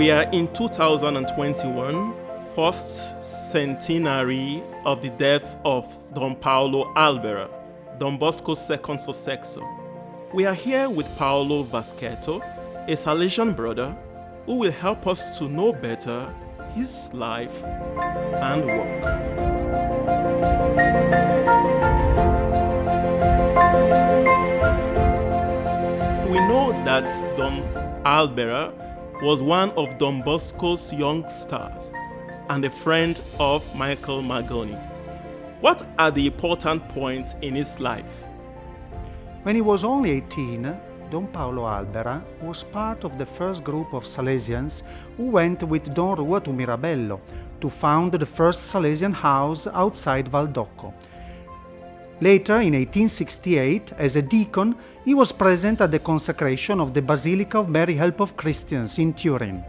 We are in 2021, first centenary of the death of Don Paolo Albera, Don Bosco's second successor. We are here with Paolo Vaschetto, a Salesian brother, who will help us to know better his life and work. We know that Don Albera was one of Don Bosco's young stars and a friend of Michael Magoni. What are the important points in his life? When he was only 18, Don Paolo Albera was part of the first group of Salesians who went with Don Rua to Mirabello to found the first Salesian house outside Valdocco. Later, in 1868, as a deacon, he was present at the consecration of the Basilica of Mary Help of Christians in Turin.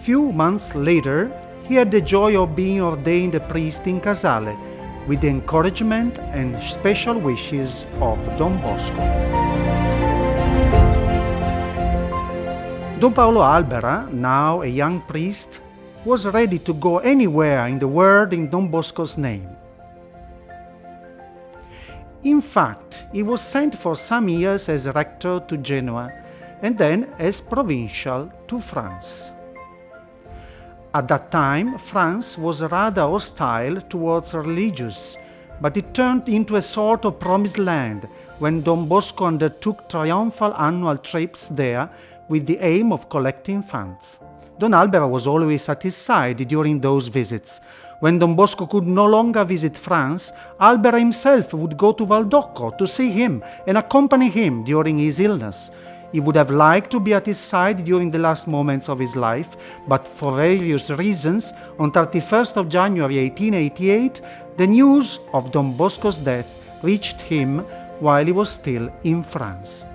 Few months later, he had the joy of being ordained a priest in Casale, with the encouragement and special wishes of Don Bosco. Don Paolo Albera, now a young priest, was ready to go anywhere in the world in Don Bosco's name. In fact, he was sent for some years as rector to Genoa and then as provincial to France. At that time, France was rather hostile towards religious, but it turned into a sort of promised land when Don Bosco undertook triumphal annual trips there with the aim of collecting funds. Don Albera was always at his side during those visits. When Don Bosco could no longer visit France, Albera himself would go to Valdocco to see him and accompany him during his illness. He would have liked to be at his side during the last moments of his life, but for various reasons, on 31st of January 1888, the news of Don Bosco's death reached him while he was still in France.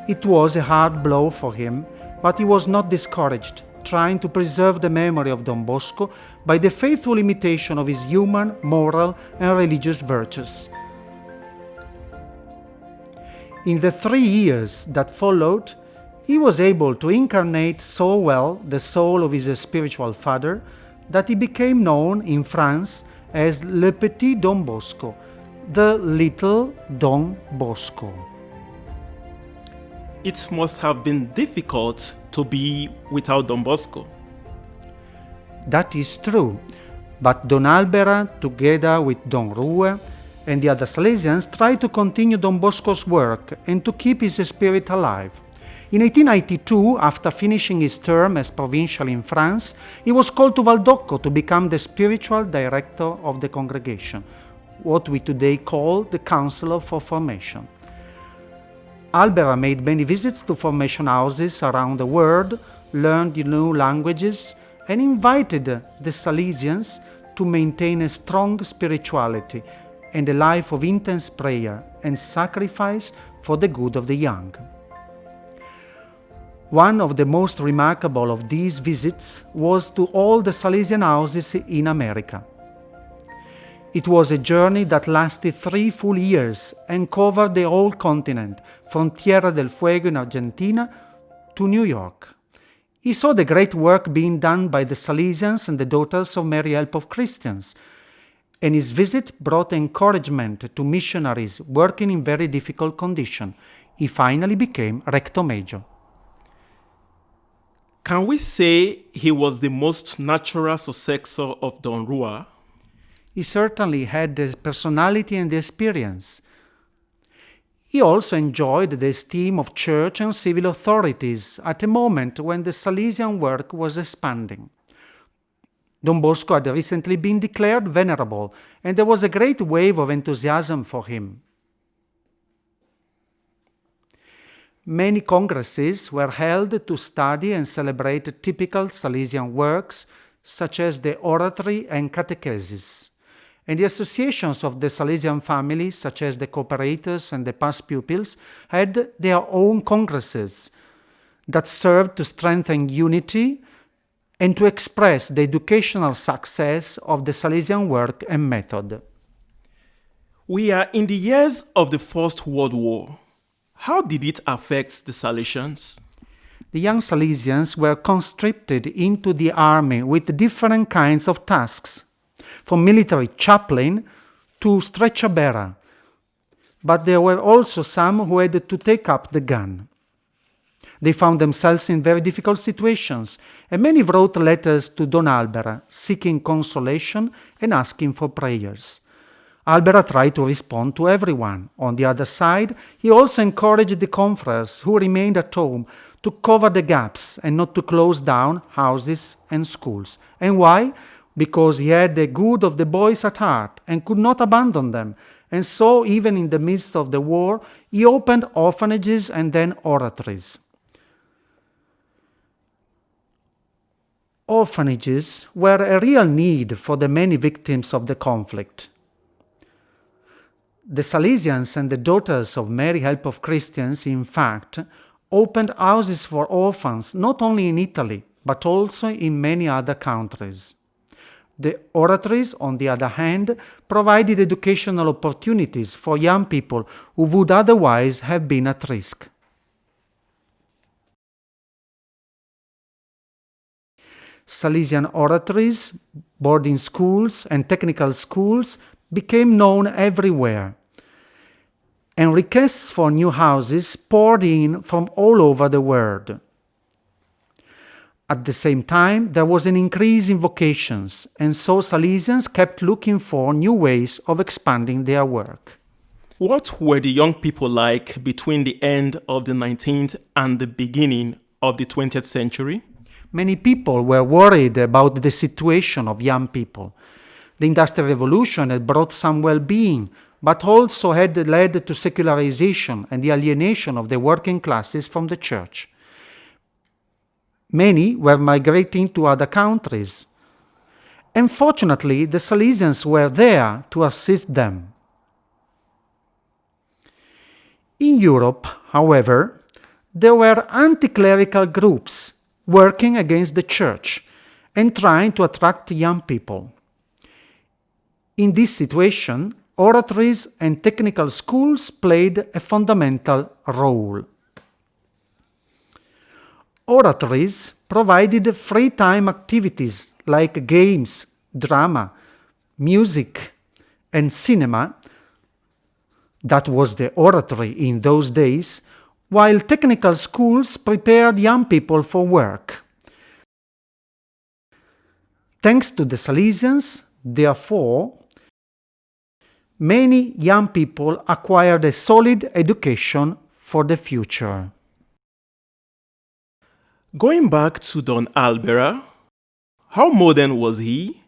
It was a hard blow for him, but he was not discouraged, trying to preserve the memory of Don Bosco by the faithful imitation of his human, moral, and religious virtues. In the 3 years that followed, he was able to incarnate so well the soul of his spiritual father that he became known in France as Le Petit Don Bosco, the little Don Bosco. It must have been difficult to be without Don Bosco. That is true, but Don Albera, together with Don Rua and the other Salesians, tried to continue Don Bosco's work and to keep his spirit alive. In 1892, after finishing his term as provincial in France, he was called to Valdocco to become the spiritual director of the congregation, what we today call the Counselor for Formation. Albera made many visits to formation houses around the world, learned new languages, and invited the Salesians to maintain a strong spirituality and a life of intense prayer and sacrifice for the good of the young. One of the most remarkable of these visits was to all the Salesian houses in America. It was a journey that lasted 3 full years and covered the whole continent, from Tierra del Fuego in Argentina to New York. He saw the great work being done by the Salesians and the Daughters of Mary Help of Christians, and his visit brought encouragement to missionaries working in very difficult conditions. He finally became Rector Major. Can we say he was the most natural successor of Don Rua? He certainly had the personality and the experience. He also enjoyed the esteem of church and civil authorities at a moment when the Salesian work was expanding. Don Bosco had recently been declared venerable, and there was a great wave of enthusiasm for him. Many congresses were held to study and celebrate typical Salesian works, such as the oratory and catechesis. And the associations of the Salesian family, such as the Cooperators and the Past Pupils, had their own congresses that served to strengthen unity and to express the educational success of the Salesian work and method. We are in the years of the First World War. How did it affect the Salesians? The young Salesians were conscripted into the army with different kinds of tasks, from military chaplain to stretcher-bearer. But there were also some who had to take up the gun. They found themselves in very difficult situations, and many wrote letters to Don Albera, seeking consolation and asking for prayers. Albera tried to respond to everyone. On the other side, he also encouraged the confreres who remained at home to cover the gaps and not to close down houses and schools. And why? Because he had the good of the boys at heart and could not abandon them. And so, even in the midst of the war, he opened orphanages and then oratories. Orphanages were a real need for the many victims of the conflict. The Salesians and the Daughters of Mary Help of Christians, in fact, opened houses for orphans not only in Italy, but also in many other countries. The oratories, on the other hand, provided educational opportunities for young people who would otherwise have been at risk. Salesian oratories, boarding schools, and technical schools became known everywhere, and requests for new houses poured in from all over the world. At the same time, there was an increase in vocations, and so Salesians kept looking for new ways of expanding their work. What were the young people like between the end of the 19th and the beginning of the 20th century? Many people were worried about the situation of young people. The Industrial Revolution had brought some well-being, but also had led to secularization and the alienation of the working classes from the church. Many were migrating to other countries. Unfortunately, the Salesians were there to assist them. In Europe, however, there were anti-clerical groups working against the church and trying to attract young people. In this situation, oratories and technical schools played a fundamental role. Oratories provided free time activities like games, drama, music, and cinema. That was the oratory in those days, while technical schools prepared young people for work. Thanks to the Salesians, therefore, many young people acquired a solid education for the future. Going back to Don Albera, how modern was he?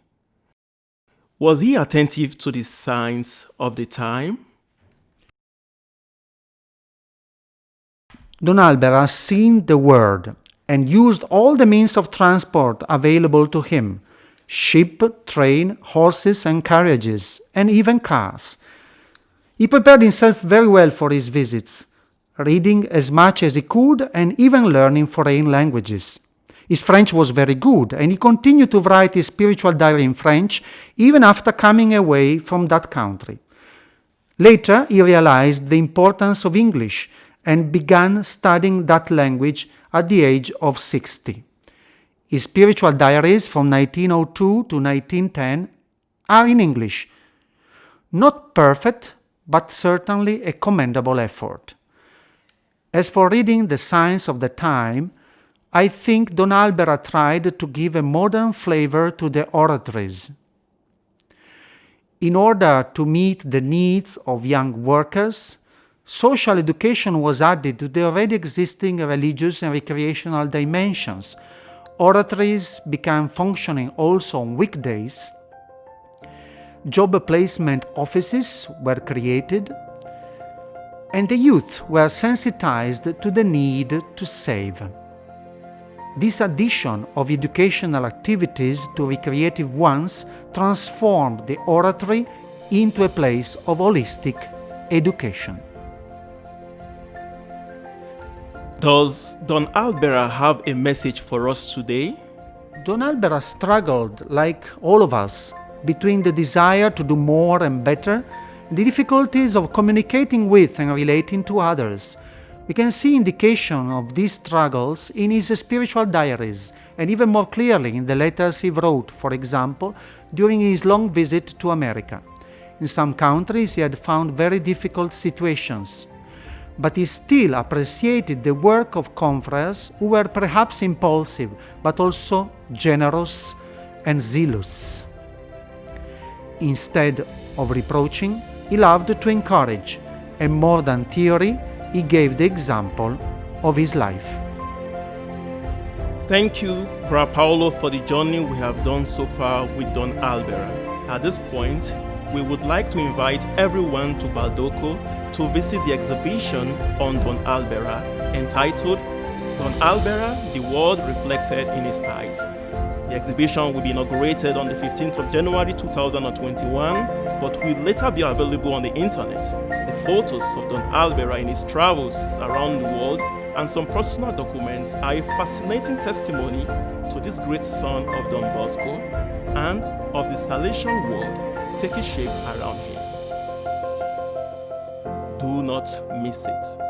Was he attentive to the signs of the time? Don Albera seen the world and used all the means of transport available to him: ship, train, horses and carriages, and even cars. He prepared himself very well for his visits, reading as much as he could and even learning foreign languages. His French was very good, and he continued to write his spiritual diary in French even after coming away from that country. Later, he realized the importance of English and began studying that language at the age of 60. His spiritual diaries from 1902 to 1910 are in English. Not perfect, but certainly a commendable effort. As for reading the signs of the time, I think Don Albera tried to give a modern flavor to the oratories. In order to meet the needs of young workers, social education was added to the already existing religious and recreational dimensions. Oratories began functioning also on weekdays. Job placement offices were created, and the youth were sensitized to the need to save. This addition of educational activities to recreative ones transformed the oratory into a place of holistic education. Does Don Albera have a message for us today? Don Albera struggled, like all of us, between the desire to do more and better, and the difficulties of communicating with and relating to others. We can see indication of these struggles in his spiritual diaries, and even more clearly in the letters he wrote, for example, during his long visit to America. In some countries he had found very difficult situations, but he still appreciated the work of confreres who were perhaps impulsive, but also generous and zealous. Instead of reproaching, he loved to encourage, and more than theory, he gave the example of his life. Thank you, Bra Paolo, for the journey we have done so far with Don Albera. At this point, we would like to invite everyone to Valdoco to visit the exhibition on Don Albera entitled Don Albera, the World Reflected in His Eyes. The exhibition will be inaugurated on the 15th of January 2021, but will later be available on the internet. The photos of Don Albera in his travels around the world and some personal documents are a fascinating testimony to this great son of Don Bosco and of the Salesian world taking shape around him. Do not miss it.